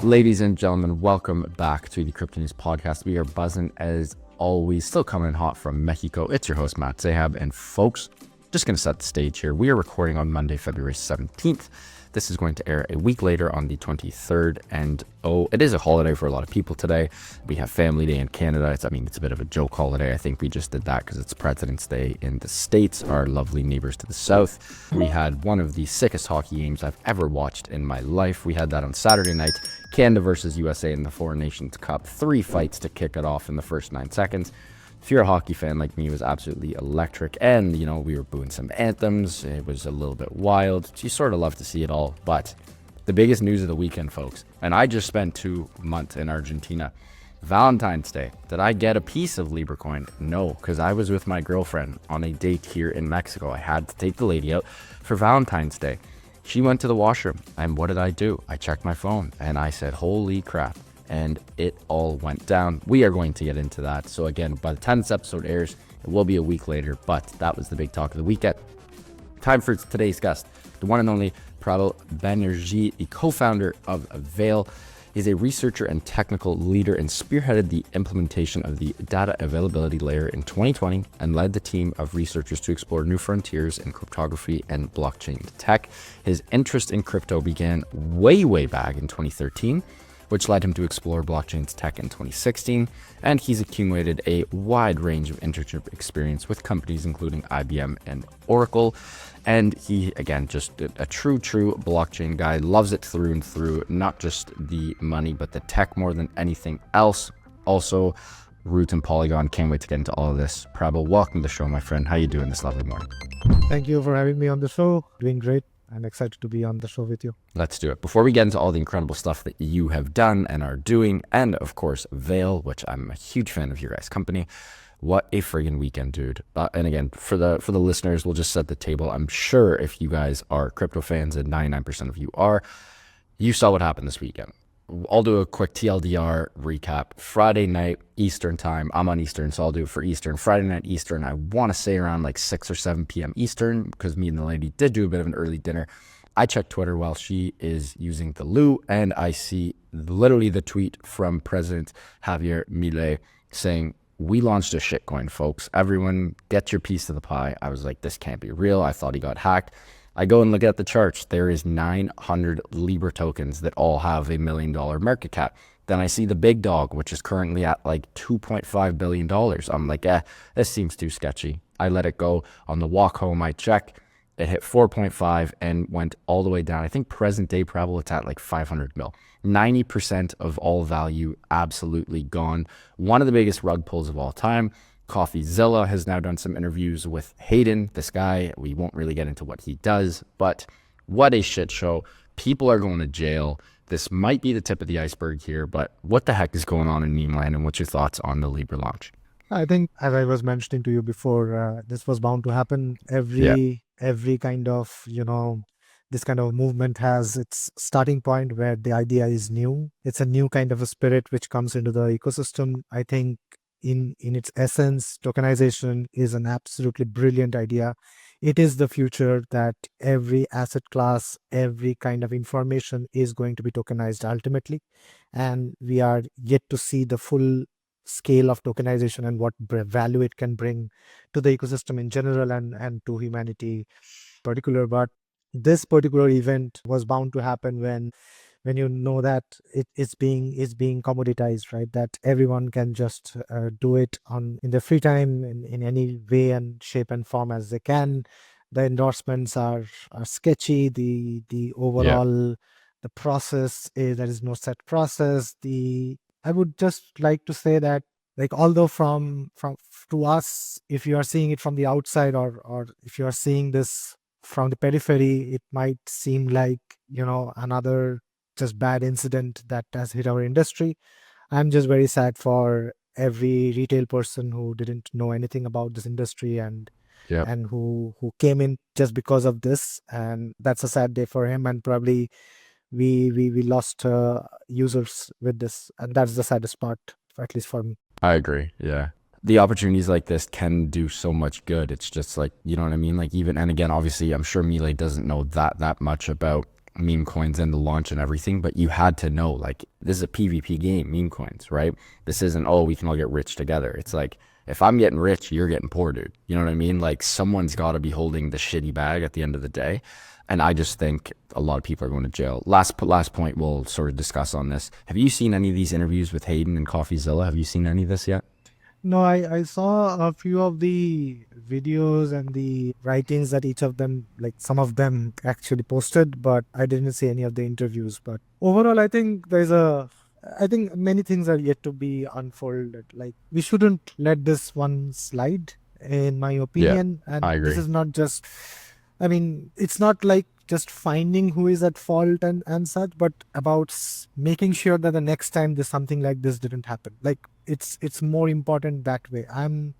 Ladies and gentlemen, welcome back to the Crypto News Podcast. We are buzzing as always, still coming in hot from Mexico. It's your host, Matt Zahab. And folks, just going to set the stage here. We are recording on Monday, February 17th. This is going to air a week later on the 23rd. And it is a holiday for a lot of people today. We have Family Day in Canada. It's a bit of a joke holiday. I think we just did that because it's President's Day in the States, our lovely neighbors to the south. We had one of the sickest hockey games I've ever watched in my life. We had that on Saturday night. Canada versus USA in the Four Nations Cup. 3 fights to kick it off in the first 9 seconds. If you're a hockey fan like me, it was absolutely electric. And, we were booing some anthems. It was a little bit wild. You sort of love to see it all. But the biggest news of the weekend, folks, and I just spent 2 months in Argentina. Valentine's Day. Did I get a piece of LIBRA coin? No, because I was with my girlfriend on a date here in Mexico. I had to take the lady out for Valentine's Day. She went to the washroom. And what did I do? I checked my phone and I said, holy crap. And it all went down. We are going to get into that. So again, by the time this episode airs, it will be a week later, but that was the big talk of the weekend. Time for today's guest, the one and only Prabal Banerjee, the co-founder of Avail. He's a researcher and technical leader and spearheaded the implementation of the data availability layer in 2020 and led the team of researchers to explore new frontiers in cryptography and blockchain tech. His interest in crypto began way back in 2013, which led him to explore blockchain's tech in 2016, and he's accumulated a wide range of internship experience with companies including IBM and Oracle. And he, again, just a true blockchain guy, loves it through and through, not just the money, but the tech more than anything else. Also, Root and Polygon. Can't wait to get into all of this. Prabal, welcome to the show, my friend. How you doing this lovely morning? Thank you for having me on the show. Doing great. I'm excited to be on the show with you. Let's do it. Before we get into all the incredible stuff that you have done and are doing, and of course, Avail, which I'm a huge fan of your guys' company. What a friggin' weekend, dude. And again, for the listeners, we'll just set the table. I'm sure if you guys are crypto fans, and 99% of you are, you saw what happened this weekend. I'll do a quick TLDR recap. Friday night, Eastern time. I'm on Eastern, so I'll do it for Eastern. Friday night, Eastern. I want to say around like 6 or 7 p.m. Eastern, because me and the lady did do a bit of an early dinner. I checked Twitter while she is using the loo, and I see literally the tweet from President Javier Milei saying, "We launched a shitcoin, folks. Everyone get your piece of the pie." I was like, this can't be real. I thought he got hacked. I go and look at the charts. There is 900 LIBRA tokens that all have $1 million market cap. Then I see the big dog, which is currently at like $2.5 billion. I'm like, this seems too sketchy. I let it go. On the walk home, I check. It hit 4.5 and went all the way down. I think present day probably it's at like 500 mil. 90% of all value absolutely gone. One of the biggest rug pulls of all time. CoffeeZilla has now done some interviews with Hayden, this guy. We won't really get into what he does, but what a shit show. People are going to jail. This might be the tip of the iceberg here, but what the heck is going on in meme land, and what's your thoughts on the LIBRA launch? I think, as I was mentioning to you before, this was bound to happen. Every kind of, this kind of movement has its starting point where the idea is new. It's a new kind of a spirit which comes into the ecosystem. I think in its essence, tokenization is an absolutely brilliant idea. It is the future that every asset class, every kind of information is going to be tokenized ultimately. And we are yet to see the full scale of tokenization and what value it can bring to the ecosystem in general and to humanity in particular. But this particular event was bound to happen when you know that it's being commoditized, right? That everyone can just do it in their free time in any way and shape and form as they can. The endorsements are sketchy. The overall the process is, there is no set process. I would just like to say that, like, although from to us, if you are seeing it from the outside or if you are seeing this from the periphery, it might seem like another just bad incident that has hit our industry. I'm just very sad for every retail person who didn't know anything about this industry and who came in just because of this, and that's a sad day for him. And probably we lost users with this, and that's the saddest part, at least for me. I agree. Yeah. The opportunities like this can do so much good. It's just like, you know what I mean? Like, even, and again, obviously, I'm sure Milei doesn't know that much about meme coins and the launch and everything, but you had to know, like, this is a PvP game, meme coins, right? This isn't, oh, we can all get rich together. It's like, if I'm getting rich, you're getting poor, dude. You know what I mean? Like, someone's got to be holding the shitty bag at the end of the day. And I just think a lot of people are going to jail. Last point we'll sort of discuss on this. Have you seen any of these interviews with Hayden and CoffeeZilla? Have you seen any of this yet? No, I saw a few of the videos and the writings that each of them, like some of them actually posted, but I didn't see any of the interviews. But overall, I think many things are yet to be unfolded. Like, we shouldn't let this one slide, in my Yeah, opinion. And I this agree. is not just, I mean, it's not like just finding who is at fault and such, but about making sure that the next time this something like this didn't happen. Like, it's more important that way. I'm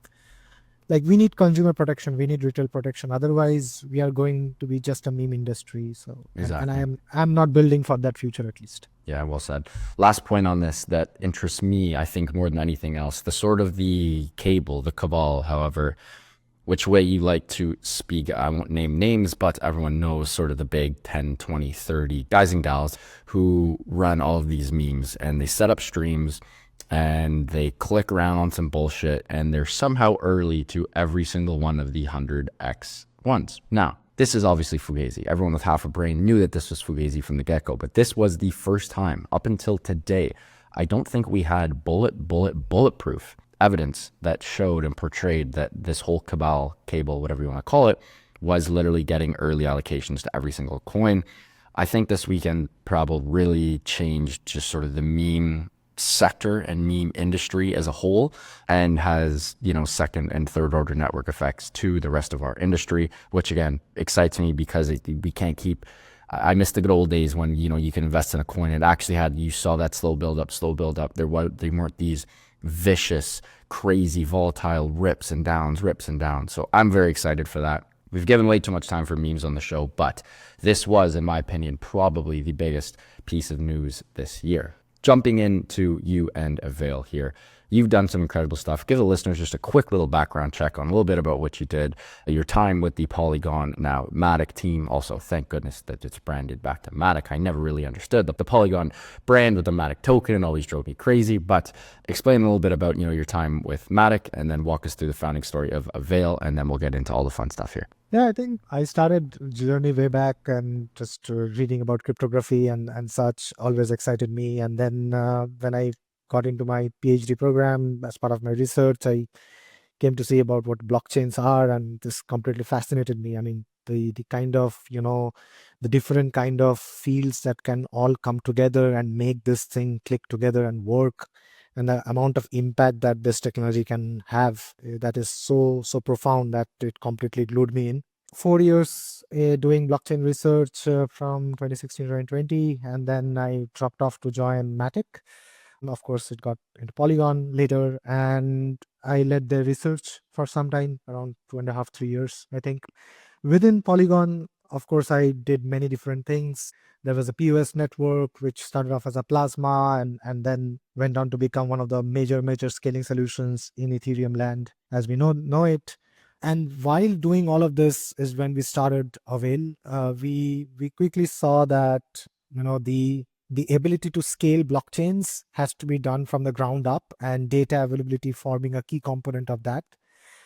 like, we need consumer protection, we need retail protection. Otherwise, we are going to be just a meme industry. So, and Exactly. I'm not building for that future, at least. Yeah, well said. Last point on this that interests me, I think, more than anything else, the sort of the cable, the cabal, however, which way you like to speak. I won't name names, but everyone knows sort of the big 10, 20, 30 guys and gals who run all of these memes, and they set up streams and they click around on some bullshit, and they're somehow early to every single one of the 100x ones. Now, this is obviously Fugazi. Everyone with half a brain knew that this was Fugazi from the get-go, but this was the first time up until today. I don't think we had bulletproof evidence that showed and portrayed that this whole cabal cable, whatever you want to call it, was literally getting early allocations to every single coin. I think this weekend Prabal really changed just sort of the meme sector and meme industry as a whole, and has, you know, second and third order network effects to the rest of our industry, which again excites me because we can't keep. I miss the good old days when, you know, you can invest in a coin. It actually had, you saw that slow build up. They weren't these vicious, crazy, volatile rips and downs. So I'm very excited for that. We've given way too much time for memes on the show, but this was, in my opinion, probably the biggest piece of news this year. Jumping into you and Avail here. You've done some incredible stuff. Give the listeners just a quick little background check on a little bit about what you did, your time with the Polygon, now Matic team. Also, thank goodness that it's branded back to Matic. I never really understood the Polygon brand with the Matic token. It always drove me crazy. But explain a little bit about, you know, your time with Matic, and then walk us through the founding story of Avail, and then we'll get into all the fun stuff here. Yeah, I think I started journey way back, and just reading about cryptography and such always excited me. And then when I got into my PhD program as part of my research, I came to see about what blockchains are, and this completely fascinated me. I mean, the kind of, you know, the different kind of fields that can all come together and make this thing click together and work, and the amount of impact that this technology can have, that is so profound that it completely glued me in. 4 years doing blockchain research from 2016 to 2020, and then I dropped off to join Matic. Of course, it got into Polygon later, and I led the research for some time, around 2.5, 3 years, I think. Within Polygon, of course, I did many different things. There was a POS network, which started off as a Plasma, and then went on to become one of the major scaling solutions in Ethereum land as we know it. And while doing all of this is when we started Avail. We quickly saw that, you know, the ability to scale blockchains has to be done from the ground up, and data availability forming a key component of that.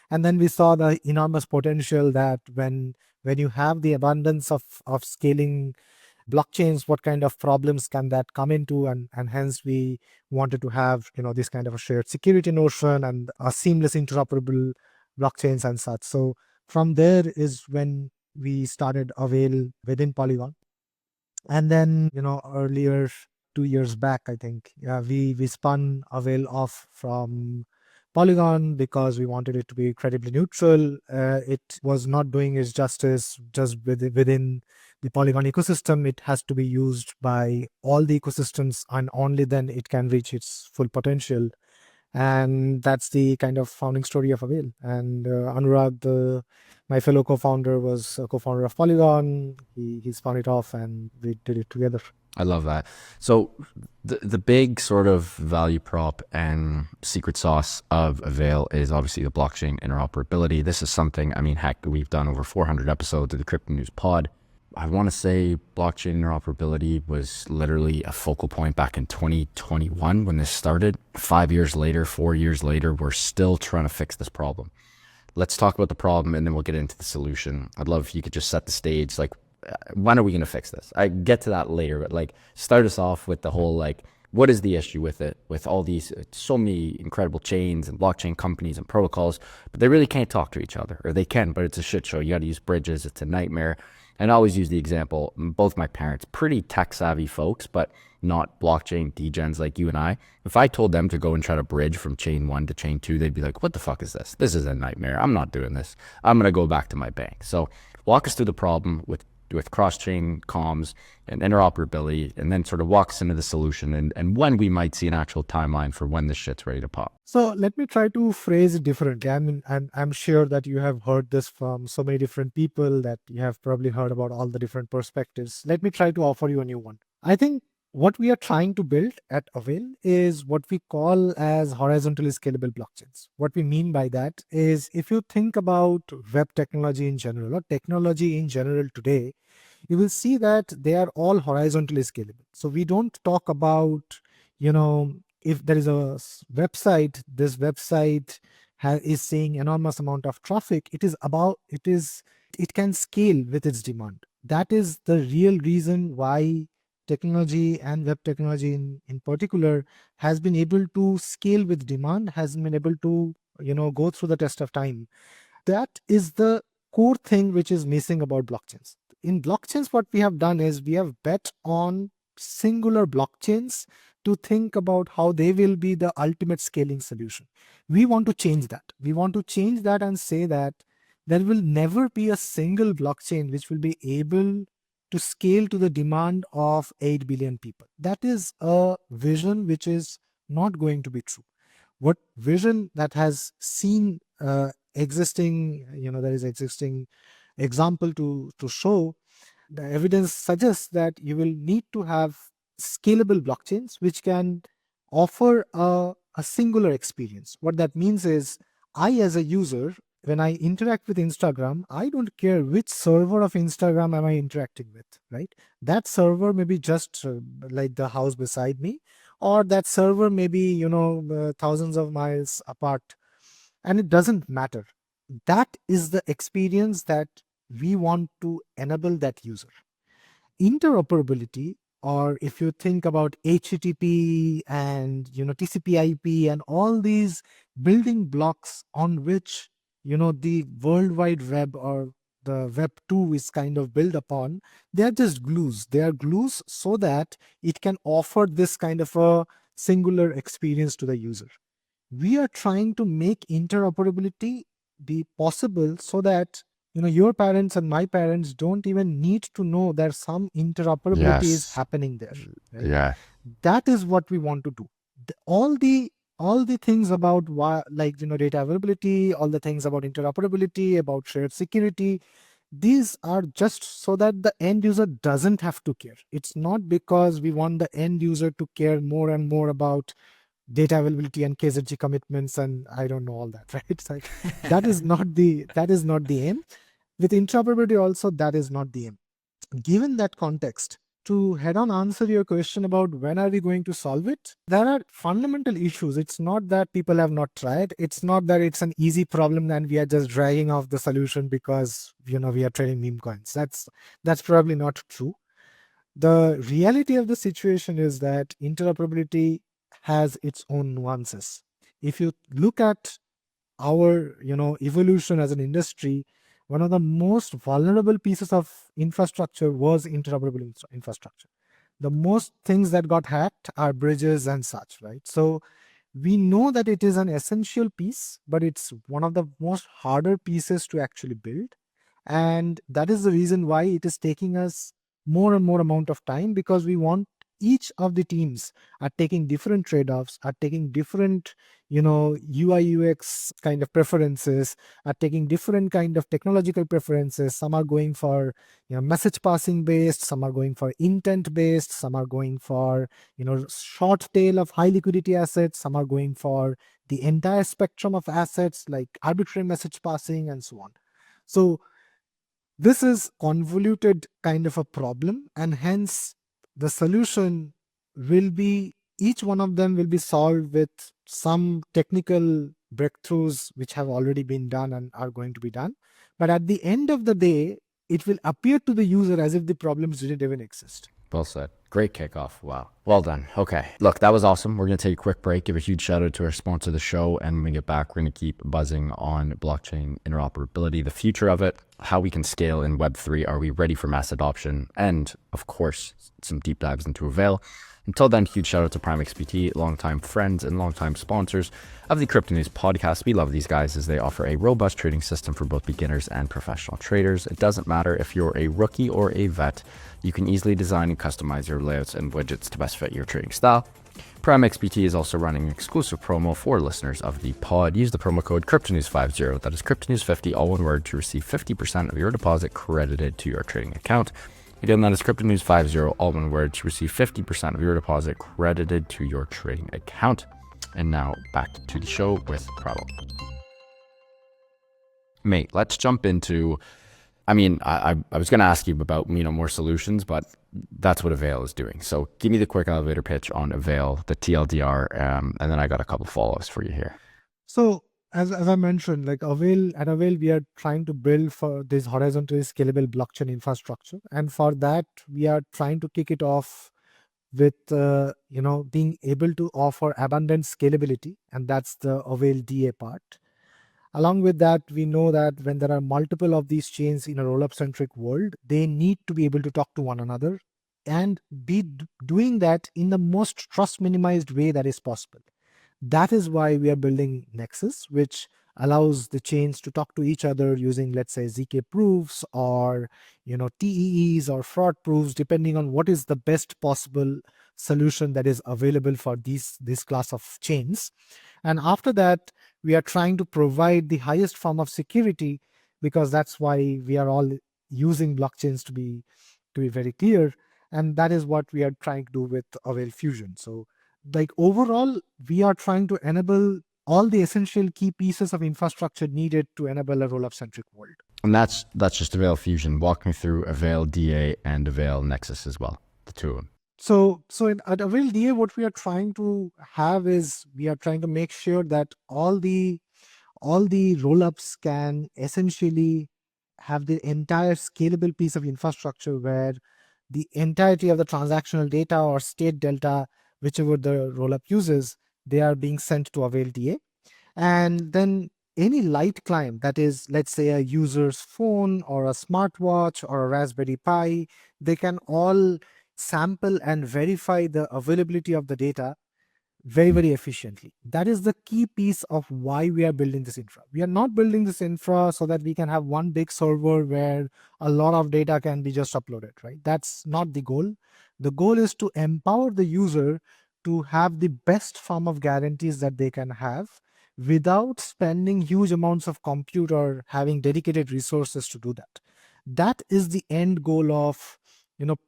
And then we saw the enormous potential that when you have the abundance of scaling blockchains, what kind of problems can that come into, and hence we wanted to have, you know, this kind of a shared security notion and a seamless interoperable blockchains and such. So from there is when we started Avail within Polygon. And then, you know, earlier, 2 years back, I think, yeah, we spun Avail off from Polygon because we wanted it to be credibly neutral. It was not doing its justice just within the Polygon ecosystem. It has to be used by all the ecosystems, and only then it can reach its full potential. And that's the kind of founding story of Avail. And Anurag, my fellow co-founder, was a co-founder of Polygon. He spun it off, and we did it together. I love that. So the big sort of value prop and secret sauce of Avail is obviously the blockchain interoperability. This is something, I mean, heck, we've done over 400 episodes of the Crypto News Pod. I want to say blockchain interoperability was literally a focal point back in 2021 when this started. 5 years later, 4 years later, we're still trying to fix this problem. Let's talk about the problem and then we'll get into the solution. I'd love if you could just set the stage. Like, when are we going to fix this? I get to that later, but like, start us off with the whole, like, what is the issue with it, with all these so many incredible chains and blockchain companies and protocols, but they really can't talk to each other, or they can, but it's a shit show. You got to use bridges. It's a nightmare. And I always use the example, both my parents, pretty tech savvy folks, but not blockchain degens like you and I. If I told them to go and try to bridge from chain 1 to chain 2, they'd be like, what the fuck is this? This is a nightmare. I'm not doing this. I'm going to go back to my bank. So walk us through the problem with cross-chain comms and interoperability, and then sort of walk us into the solution and when we might see an actual timeline for when this shit's ready to pop. So let me try to phrase it differently. I mean, I'm sure that you have heard this from so many different people, that you have probably heard about all the different perspectives. Let me try to offer you a new one. I think what we are trying to build at Avail is what we call as horizontally scalable blockchains. What we mean by that is, if you think about web technology in general, or technology in general today, you will see that they are all horizontally scalable. So we don't talk about, if there is a website, this website is seeing enormous amount of traffic. It can scale with its demand. That is the real reason why technology, and web technology in particular, has been able to scale with demand, has been able to go through the test of time. That is the core thing which is missing about blockchains. In blockchains, what we have done is we have bet on singular blockchains to think about how they will be the ultimate scaling solution. We want to change that. We want to change that and say that there will never be a single blockchain which will be able to scale to the demand of 8 billion people. That is a vision which is not going to be true. What vision that has seen existing, there is existing example to show, the evidence suggests that you will need to have scalable blockchains which can offer a singular experience. What that means is, I as a user, when I interact with Instagram, I don't care which server of Instagram am I interacting with, right? That server may be just like the house beside me, or that server may be, thousands of miles apart, and it doesn't matter. That is the experience that we want to enable that user. Interoperability, or if you think about HTTP and TCP/IP and all these building blocks on which the World Wide Web, or the Web 2 is kind of built upon, they are just glues. They are glues so that it can offer this kind of a singular experience to the user. We are trying to make interoperability be possible so that your parents and my parents don't even need to know that some interoperability is Yes. happening there, right? Yeah. That is what we want to do. All the things about why, like data availability, all the things about interoperability, about shared security, these are just so that the end user doesn't have to care. It's not because we want the end user to care more and more about data availability and KZG commitments and I don't know all that, right? It's like that is not the aim. With interoperability also, that is not the aim. Given that context, to head on answer your question about when are we going to solve it, there are fundamental issues. It's not that people have not tried. It's not that it's an easy problem and we are just dragging off the solution because we are trading meme coins. That's probably not true. The reality of the situation is that interoperability has its own nuances. If you look at our evolution as an industry, one of the most vulnerable pieces of infrastructure was interoperable infrastructure. The most things that got hacked are bridges and such, right? So we know that it is an essential piece, but it's one of the most harder pieces to actually build. And that is the reason why it is taking us more and more amount of time, because we want each of the teams are taking different trade-offs, are taking different UI UX kind of preferences, are taking different kind of technological preferences. Some are going for message passing based, some are going for intent based, some are going for short tail of high liquidity assets, some are going for the entire spectrum of assets like arbitrary message passing and so on. So This is convoluted kind of a problem, and hence the solution will be, each one of them will be solved with some technical breakthroughs which have already been done and are going to be done. But at the end of the day, it will appear to the user as if the problems didn't even exist. Well said. Great kickoff. Wow. Well done. Okay. Look, that was awesome. We're going to take a quick break, give a huge shout out to our sponsor of the show. And when we get back, we're going to keep buzzing on blockchain interoperability, the future of it, how we can scale in Web3. Are we ready for mass adoption? And of course, some deep dives into Avail. Until then, huge shout out to Prime XPT, longtime friends and longtime sponsors of the Crypto News podcast. We love these guys as they offer a robust trading system for both beginners and professional traders. It doesn't matter if you're a rookie or a vet, you can easily design and customize your layouts and widgets to best fit your trading style. Prime XPT is also running an exclusive promo for listeners of the pod. Use the promo code CryptoNews50, that is CryptoNews50, all one word, to receive 50% of your deposit credited to your trading account. Again, that is CryptoNews50, all one word, to receive 50% of your deposit credited to your trading account. And now back to the show with Prabal. Mate, let's jump into, I was going to ask you about, more solutions, but that's what Avail is doing. So give me the quick elevator pitch on Avail, the TLDR, and then I got a couple follow-ups for you here. So as I mentioned, like at Avail, we are trying to build for this horizontally scalable blockchain infrastructure. And for that, we are trying to kick it off with, being able to offer abundant scalability. And that's the Avail DA part. Along with that, we know that when there are multiple of these chains in a rollup centric world, they need to be able to talk to one another and be doing that in the most trust minimized way that is possible. That is why we are building Nexus, which allows the chains to talk to each other using, let's say, ZK proofs or TEEs or fraud proofs, depending on what is the best possible solution that is available for this class of chains. And after that, we are trying to provide the highest form of security, because that's why we are all using blockchains, to be very clear. And that is what we are trying to do with Avail Fusion. So like overall, we are trying to enable all the essential key pieces of infrastructure needed to enable a rollup centric world. And that's just Avail Fusion. Walk me through Avail DA and Avail Nexus as well, the two of them. So at Avail DA, what we are trying to have is, we are trying to make sure that all the rollups can essentially have the entire scalable piece of infrastructure, where the entirety of the transactional data or state delta, whichever the rollup uses, they are being sent to Avail DA. And then any light client, that is, let's say, a user's phone or a smartwatch or a Raspberry Pi, they can all sample and verify the availability of the data very, very efficiently. That is the key piece of why we are building this infra. We are not building this infra so that we can have one big server where a lot of data can be just uploaded, right? That's not the goal. The goal is to empower the user to have the best form of guarantees that they can have without spending huge amounts of compute or having dedicated resources to do that. That is the end goal of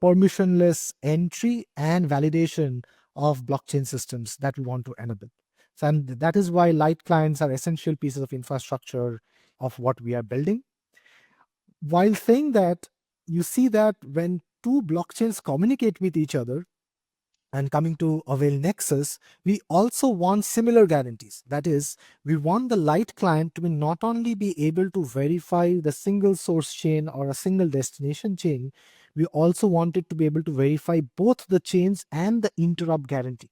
permissionless entry and validation of blockchain systems that we want to enable. So, and that is why light clients are essential pieces of infrastructure of what we are building. While saying that, you see that when two blockchains communicate with each other, and coming to Avail Nexus, we also want similar guarantees. That is, we want the light client to not only be able to verify the single source chain or a single destination chain, we also want it to be able to verify both the chains and the interrupt guarantee,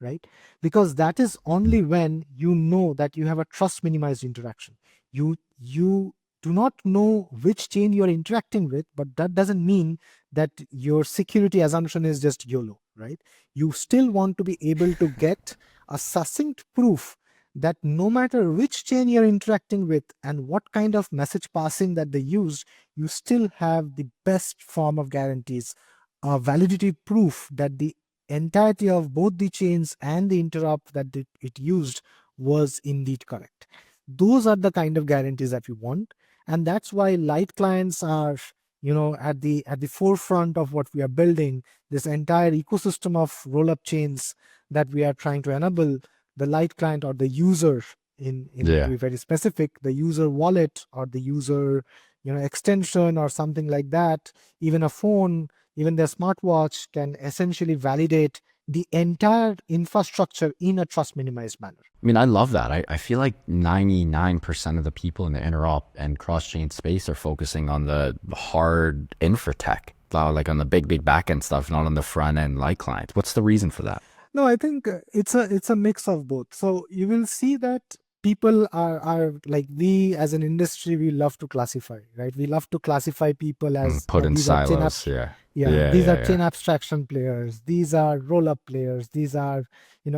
right? Because that is only when you know that you have a trust minimized interaction. You do not know which chain you're interacting with, but that doesn't mean that your security assumption is just YOLO, right? You still want to be able to get a succinct proof that no matter which chain you're interacting with and what kind of message passing that they used, you still have the best form of guarantees, a validity proof that the entirety of both the chains and the interrupt that it used was indeed correct. Those are the kind of guarantees that we want. And that's why light clients are at the forefront of what we are building, this entire ecosystem of roll-up chains that we are trying to enable. The light client, or the user, to be very specific, the user wallet or the user extension or something like that, even a phone, even their smartwatch can essentially validate the entire infrastructure in a trust minimized manner. I mean, I love that. I feel like 99% of the people in the interop and cross-chain space are focusing on the hard infra tech, like on the big backend stuff, not on the front end like clients. What's the reason for that? No, I think it's a mix of both. So you will see that people are like, we as an industry, we love to classify, right? We love to classify people as Put in these are chain silos. Yeah. these are Yeah. chain abstraction players, these are roll up players, these are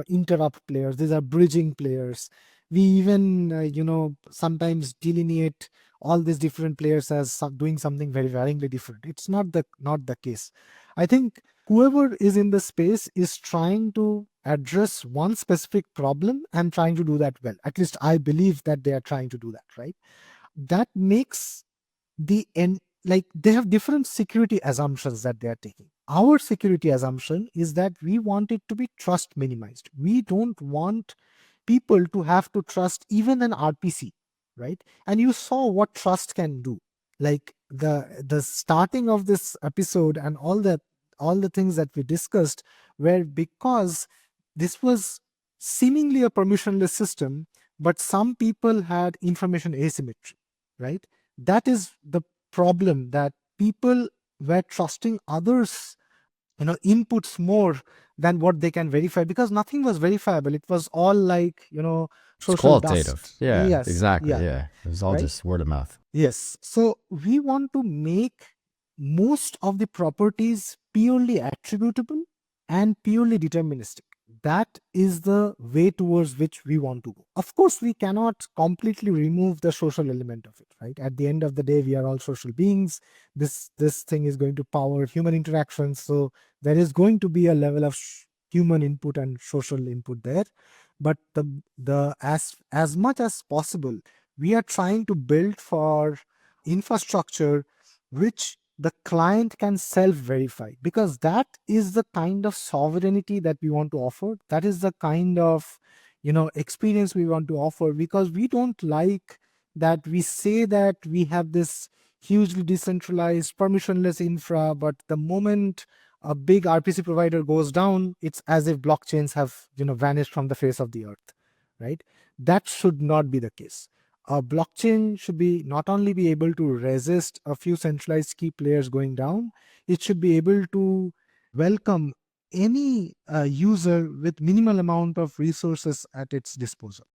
interrupt players, these are bridging players. We even sometimes delineate all these different players as doing something very varyingly different. It's not the case. I think whoever is in the space is trying to address one specific problem and trying to do that well. At least I believe that they are trying to do that, right? That makes the end, like, they have different security assumptions that they are taking. Our security assumption is that we want it to be trust minimized. We don't want people to have to trust even an RPC, right? And you saw what trust can do. Like the starting of this episode and all the things that we discussed were because this was seemingly a permissionless system, but some people had information asymmetry, right? That is the problem, that people were trusting others inputs more than what they can verify, because nothing was verifiable. It was all like It's social qualitative. dust. Yeah, Yes, exactly. yeah, Yeah. It was all right. just word of mouth. Yes. So we want to make most of the properties purely attributable and purely deterministic. That is the way towards which we want to go. Of course, we cannot completely remove the social element of it, right? At the end of the day, we are all social beings. This thing is going to power human interactions. So there is going to be a level of human input and social input there. But the as much as possible, we are trying to build for infrastructure which the client can self verify, because that is the kind of sovereignty that we want to offer. That is the kind of experience we want to offer, because we don't like that we say that we have this hugely decentralized permissionless infra, but the moment a big RPC provider goes down, it's as if blockchains have vanished from the face of the earth, right? That should not be the case. A blockchain should be not only be able to resist a few centralized key players going down, it should be able to welcome any user with minimal amount of resources at its disposal.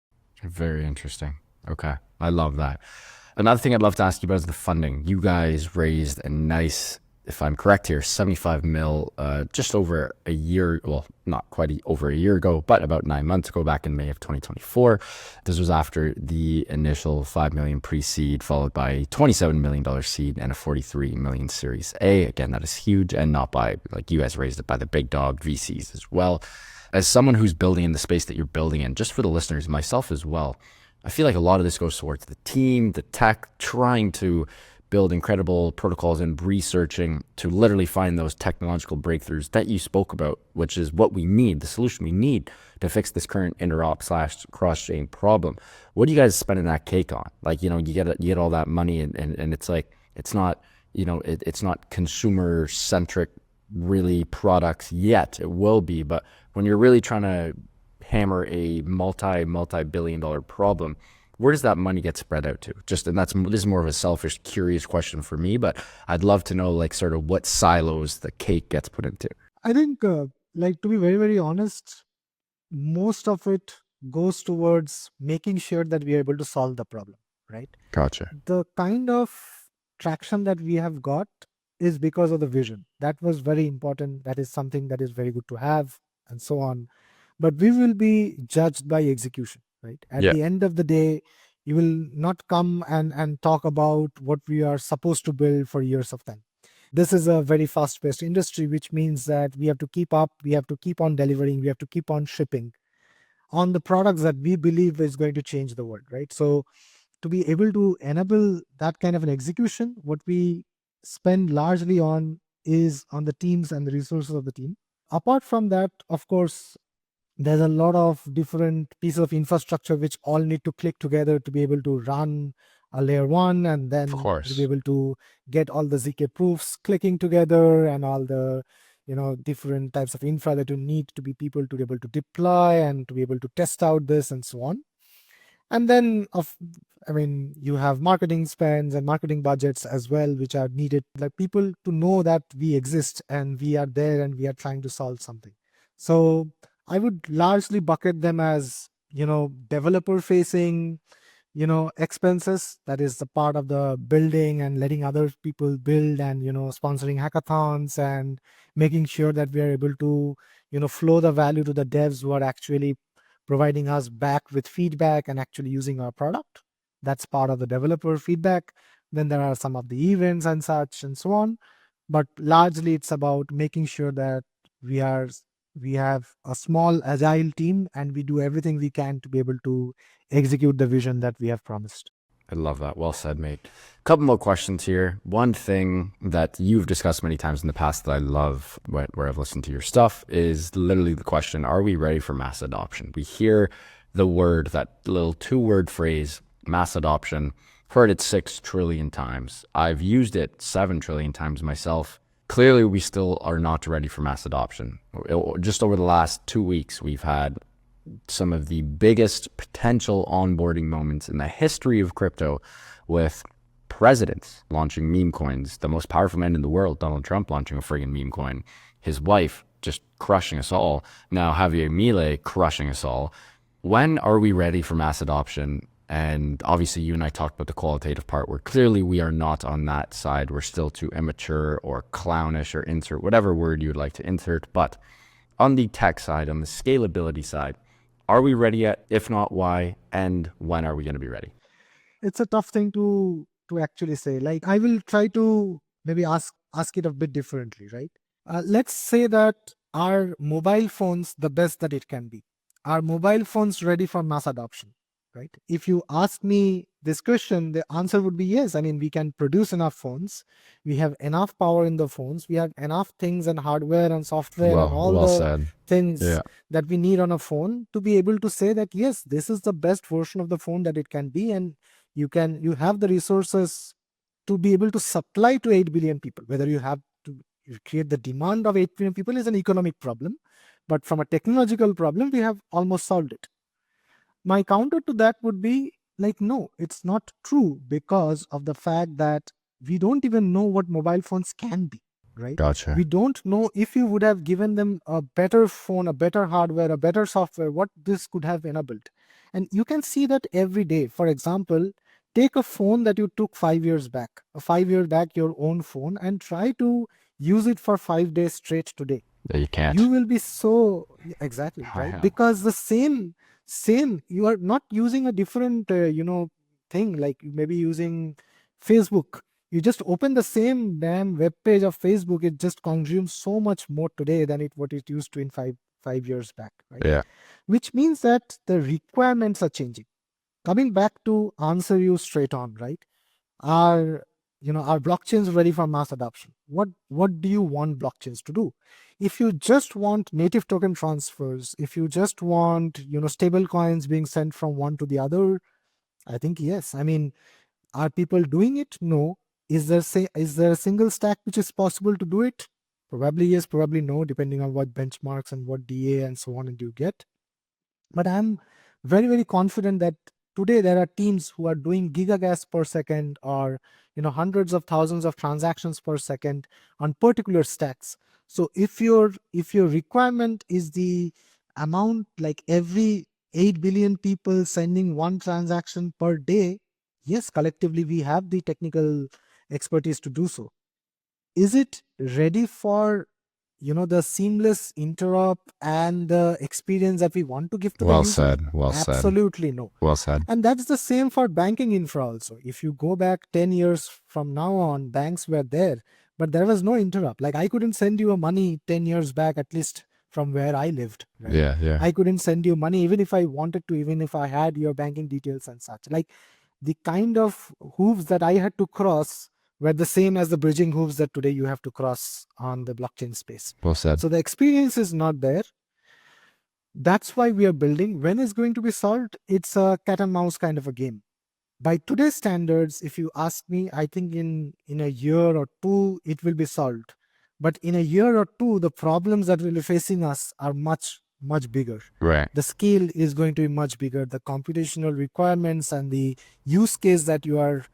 Very interesting. Okay. I love that. Another thing I'd love to ask you about is the funding. You guys raised a nice, if I'm correct here, 75 mil just over a year, well, not quite over a year ago, but about 9 months ago, back in May of 2024. This was after the initial 5 million pre-seed, followed by a $27 million seed and a 43 million Series A. Again, that is huge, and not by, like, you guys raised it by the big dog VCs as well. As someone who's building in the space that you're building in, just for the listeners, myself as well, I feel like a lot of this goes towards the team, the tech, trying to build incredible protocols and researching to literally find those technological breakthroughs that you spoke about, which is what we need, the solution we need to fix this current interop / cross-chain problem. What are you guys spending that cake on? Like, you get all that money and it's like, it's not, it's not consumer centric really products yet. It will be, but when you're really trying to hammer a multi-billion dollar problem, where does that money get spread out to? This is more of a selfish, curious question for me, but I'd love to know, like, sort of what silos the cake gets put into. I think, like, to be very, very honest, most of it goes towards making sure that we are able to solve the problem, right? Gotcha. The kind of traction that we have got is because of the vision. That was very important. That is something that is very good to have, and so on. But we will be judged by execution, right? At Yeah. the end of the day, you will not come and talk about what we are supposed to build for years of time. This is a very fast paced industry, which means that we have to keep up, we have to keep on delivering, we have to keep on shipping on the products that we believe is going to change the world, right? So to be able to enable that kind of an execution, what we spend largely on is on the teams and the resources of the team. Apart from that, of course, there's a lot of different pieces of infrastructure which all need to click together to be able to run a layer 1, and Of then we'll course. be able to get all the ZK proofs clicking together and all the different types of infra that you need to be people to be able to deploy and to be able to test out this and so on. And then you have marketing spends and marketing budgets as well, which are needed, like people to know that we exist and we are there and we are trying to solve something. So I would largely bucket them as developer facing expenses. That is the part of the building and letting other people build and sponsoring hackathons and making sure that we are able to flow the value to the devs who are actually providing us back with feedback and actually using our product. That's part of the developer feedback. Then there are some of the events and such and so on, but largely it's about making sure that we have a small agile team and we do everything we can to be able to execute the vision that we have promised. I love that. Well said, mate. Couple more questions here. One thing that you've discussed many times in the past that I love where I've listened to your stuff is literally the question, are we ready for mass adoption? We hear the word, that little 2-word phrase, mass adoption, heard it 6 trillion times. I've used it 7 trillion times myself. Clearly, we still are not ready for mass adoption. Just over the last 2 weeks, we've had some of the biggest potential onboarding moments in the history of crypto, with presidents launching meme coins, the most powerful man in the world, Donald Trump, launching a friggin' meme coin, his wife just crushing us all, now Javier Milei crushing us all. When are we ready for mass adoption? And obviously you and I talked about the qualitative part, where clearly we are not on that side. We're still too immature or clownish, or insert whatever word you would like to insert. But on the tech side, on the scalability side, are we ready yet? If not, why? And when are we going to be ready? It's a tough thing to actually say. Like, I will try to maybe ask it a bit differently, right? Let's say that are mobile phones the best that it can be? Are mobile phones ready for mass adoption? Right? If you ask me this question, the answer would be yes. I mean, we can produce enough phones. We have enough power in the phones. We have enough things and hardware and software and all Well the said. things Yeah. that we need on a phone to be able to say that, yes, this is the best version of the phone that it can be. And you have the resources to be able to supply to 8 billion people. Whether you have to create the demand of 8 billion people is an economic problem. But from a technological problem, we have almost solved it. My counter to that would be like, no, it's not true, because of the fact that we don't even know what mobile phones can be, right? Gotcha. We don't know if you would have given them a better phone, a better hardware, a better software, what this could have enabled. And you can see that every day. For example, take a phone that you took 5 years back, your own phone, and try to use it for 5 days straight today. You can't. You will be so exactly right, because the same you are not using a different thing, like maybe using Facebook. You just open the same damn web page of Facebook, it just consumes so much more today than what it used to in five years back, right? Yeah. Which means that the requirements are changing. Coming back to answer you straight on, right? Are blockchains ready for mass adoption? What do you want blockchains to do? If you just want native token transfers, if you just want stable coins being sent from one to the other, I think yes. I mean, are people doing it? No. Is there a single stack which is possible to do it? Probably yes, probably no, depending on what benchmarks and what DA and so on and you get. But I'm very, very confident that today there are teams who are doing gigagas per second, or hundreds of thousands of transactions per second on particular stacks. So if your requirement is the amount, like every 8 billion people sending one transaction per day, yes, collectively we have the technical expertise to do so. Is it ready for the seamless interop and the experience that we want to give to the user? Well said. Absolutely no. Well said. And that's the same for banking infra also. If you go back 10 years from now on, banks were there, but there was no interop. Like, I couldn't send you money 10 years back, at least from where I lived. Right? Yeah. I couldn't send you money even if I wanted to, even if I had your banking details and such. Like, the kind of hoops that I had to cross were the same as the bridging hoops that today you have to cross on the blockchain space. Well said. So the experience is not there. That's why we are building. When it's going to be solved, it's a cat and mouse kind of a game. by today's standards, if you ask me, I think in a year or two, it will be solved. But in a year or two, the problems that will be facing us are much, much bigger. Right. The scale is going to be much bigger. The computational requirements and the use case that you are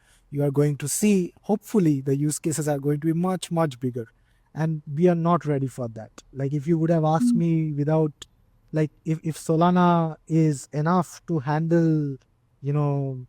going to see, hopefully the use cases are going to be much, much bigger. And we are not ready for that. Like if you would have asked me without, like if Solana is enough to handle, you know,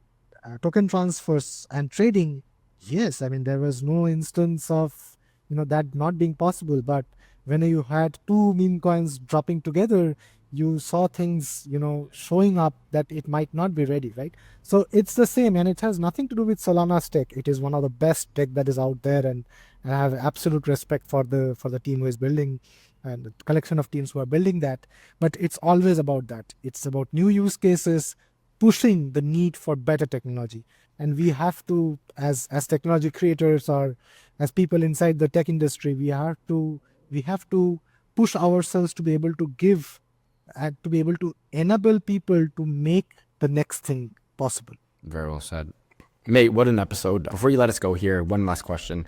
token transfers and trading, yes, I mean, there was no instance of, that not being possible. But when you had two meme coins dropping together, you saw things, showing up that it might not be ready, right? So it's the same, and it has nothing to do with Solana's tech. It is one of the best tech that is out there, and I have absolute respect for the team who is building and the collection of teams who are building that. But it's always about that. It's about new use cases, pushing the need for better technology. And we have to, as technology creators or as people inside the tech industry, we have to push ourselves to be able to give and to be able to enable people to make the next thing possible. Very well said. Mate, what an episode. Before you let us go here, one last question.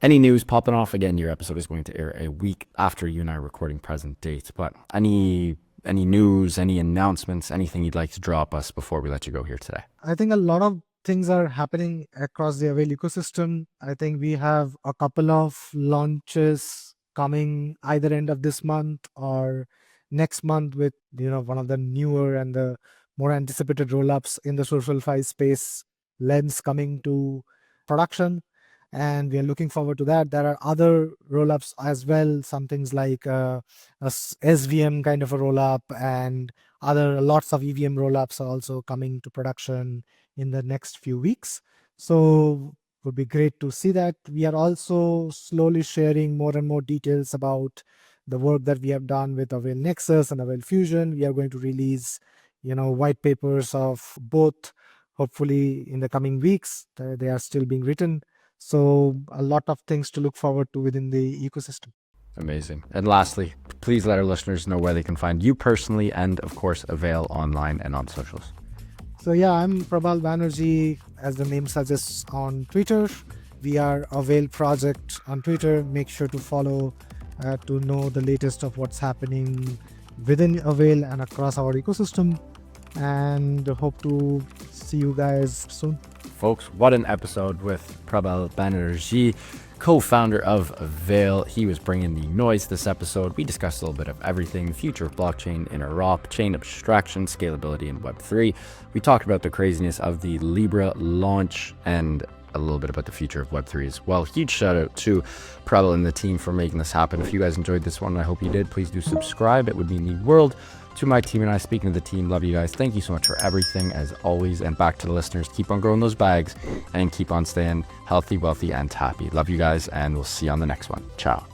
Any news popping off? Again, your episode is going to air a week after you and I are recording present date, but any news, any announcements, anything you'd like to drop us before we let you go here today? I think a lot of things are happening across the Avail ecosystem. I think we have a couple of launches coming either end of this month or next month with, one of the newer and the more anticipated rollups in the social fi space, Lens, coming to production. And we are looking forward to that. There are other rollups as well, some things like a SVM kind of a rollup, and lots of EVM rollups are also coming to production in the next few weeks. So it would be great to see that. We are also slowly sharing more and more details about the work that we have done with Avail Nexus and Avail Fusion. We are going to release, white papers of both, hopefully in the coming weeks. They are still being written. So a lot of things to look forward to within the ecosystem. Amazing. And lastly, please let our listeners know where they can find you personally and, of course, Avail online and on socials. So yeah, I'm Prabal Banerjee, as the name suggests, on Twitter. We are Avail Project on Twitter. Make sure to follow to know the latest of what's happening within Avail and across our ecosystem. And hope to see you guys soon. Folks, what an episode with Prabal Banerjee, co-founder of Avail. He was bringing the noise this episode. We discussed a little bit of everything: the future of blockchain, interop, chain abstraction, scalability, and Web3. We talked about the craziness of the LIBRA launch and a little bit about the future of Web3 as well. Huge shout out to Prabal and the team for making this happen. If you guys enjoyed this one, and I hope you did, please do subscribe. It would mean the world to my team and I. Speaking of the team, love you guys. Thank you so much for everything as always. And back to the listeners, keep on growing those bags and keep on staying healthy, wealthy, and happy. Love you guys, and we'll see you on the next one. Ciao.